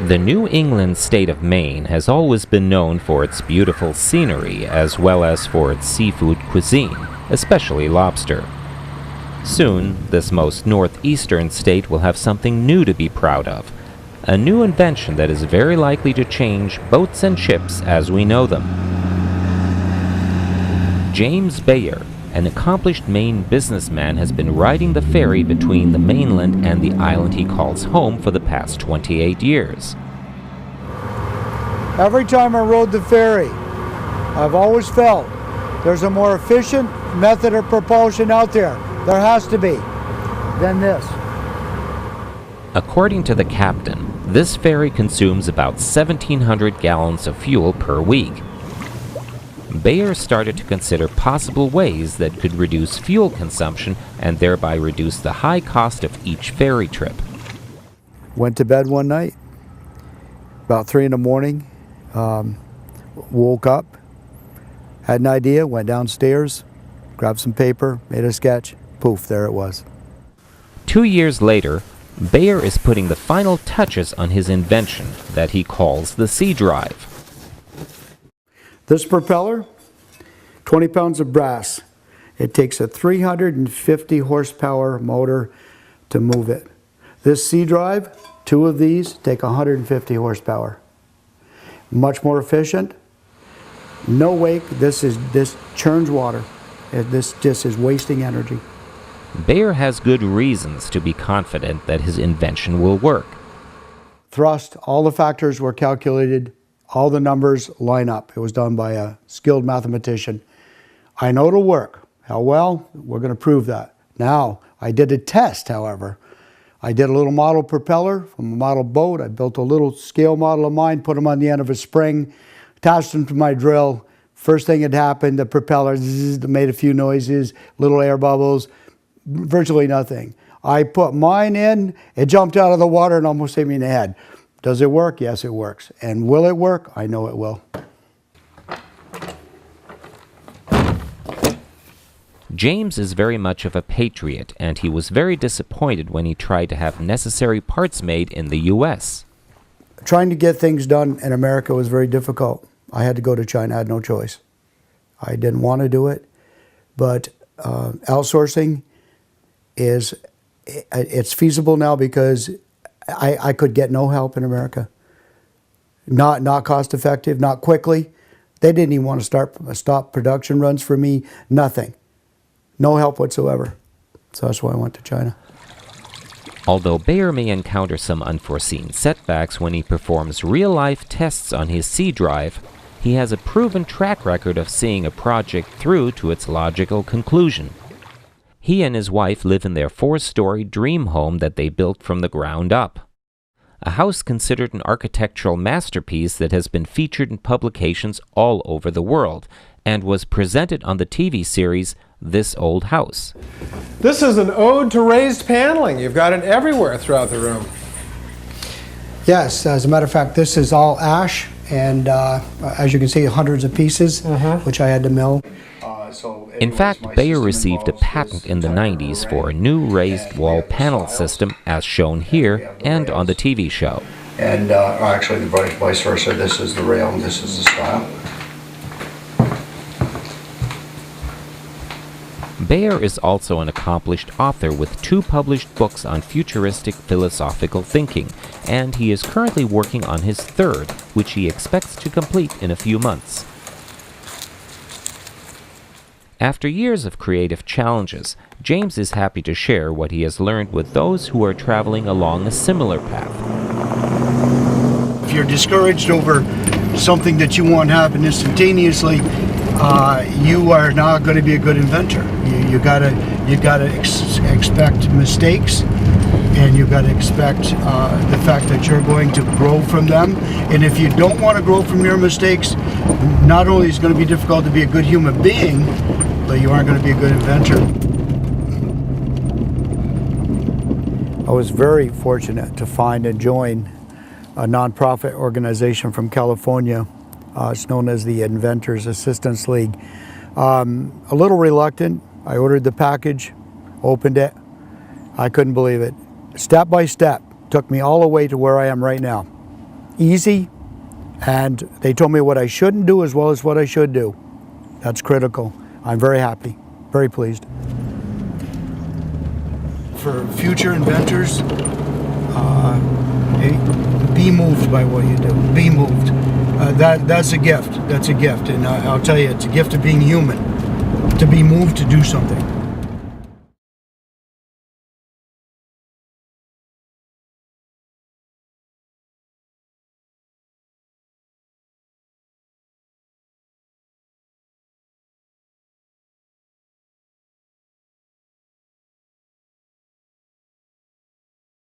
The New England state of Maine has always been known for its beautiful scenery as well as for its seafood cuisine, especially lobster. Soon, this most northeastern state will have something new to be proud of, a new invention that is very likely to change boats and ships as we know them. James Beyor, an accomplished Maine businessman, has been riding the ferry between the mainland and the island he calls home for the past 28 years. Every time I rode the ferry, I've always felt there's a more efficient method of propulsion out there. There has to be, than this. According to the captain, this ferry consumes about 1,700 gallons of fuel per week. Beyor started to consider possible ways that could reduce fuel consumption and thereby reduce the high cost of each ferry trip. Went to bed one night, about 3 in the morning, woke up, had an idea, went downstairs, grabbed some paper, made a sketch, poof, there it was. 2 years later, Beyor is putting the final touches on his invention that he calls the SeaDrive. This propeller, 20 pounds of brass. It takes a 350 horsepower motor to move it. This SeaDrive, 2 of these take 150 horsepower. Much more efficient. No wake. This churns water. This just is wasting energy. Beyor has good reasons to be confident that his invention will work. Thrust, all the factors were calculated. All the numbers line up. It was done by a skilled mathematician. I know it'll work. How well? We're going to prove that. Now, I did a test, however. I did a little model propeller from a model boat. I built a little scale model of mine, put them on the end of a spring, attached them to my drill. First thing that happened, the propeller made a few noises, little air bubbles, virtually nothing. I put mine in, it jumped out of the water and almost hit me in the head. Does it work? Yes, it works. And will it work? I know it will. James is very much of a patriot, and he was very disappointed when he tried to have necessary parts made in the U.S. Trying to get things done in America was very difficult. I had to go to China. I had no choice. I didn't want to do it, but outsourcing it's feasible now because I could get no help in America. Not cost effective, not quickly. They didn't even want to stop production runs for me, nothing. No help whatsoever. So that's why I went to China. Although Beyor may encounter some unforeseen setbacks when he performs real-life tests on his SeaDrive, he has a proven track record of seeing a project through to its logical conclusion. He and his wife live in their 4-story dream home that they built from the ground up. A house considered an architectural masterpiece that has been featured in publications all over the world and was presented on the TV series This Old House. This is an ode to raised paneling. You've got it everywhere throughout the room. Yes, as a matter of fact, this is all ash, and as you can see, hundreds of pieces, which I had to mill. In fact, Beyor received a patent in the 90s for a new raised wall panel system, as shown here and on the TV show. And actually, the vice versa. This is the rail, and this is the style. Beyor is also an accomplished author with 2 published books on futuristic philosophical thinking, and he is currently working on his 3rd, which he expects to complete in a few months. After years of creative challenges, James is happy to share what he has learned with those who are traveling along a similar path. If you're discouraged over something that you want to happen instantaneously, you are not going to be a good inventor. You gotta expect mistakes, and you gotta expect the fact that you're going to grow from them. And if you don't want to grow from your mistakes, not only is it going to be difficult to be a good human being, but you aren't going to be a good inventor. I was very fortunate to find and join a nonprofit organization from California. It's known as the Inventors Assistance League. A little reluctant. I ordered the package, opened it. I couldn't believe it. Step by step, took me all the way to where I am right now. easy, and they told me what I shouldn't do as well as what I should do. That's critical. I'm very happy, very pleased. For future inventors, be moved by what you do. Be moved. That's a gift. That's a gift, and I'll tell you, it's a gift of being human. To be moved to do something.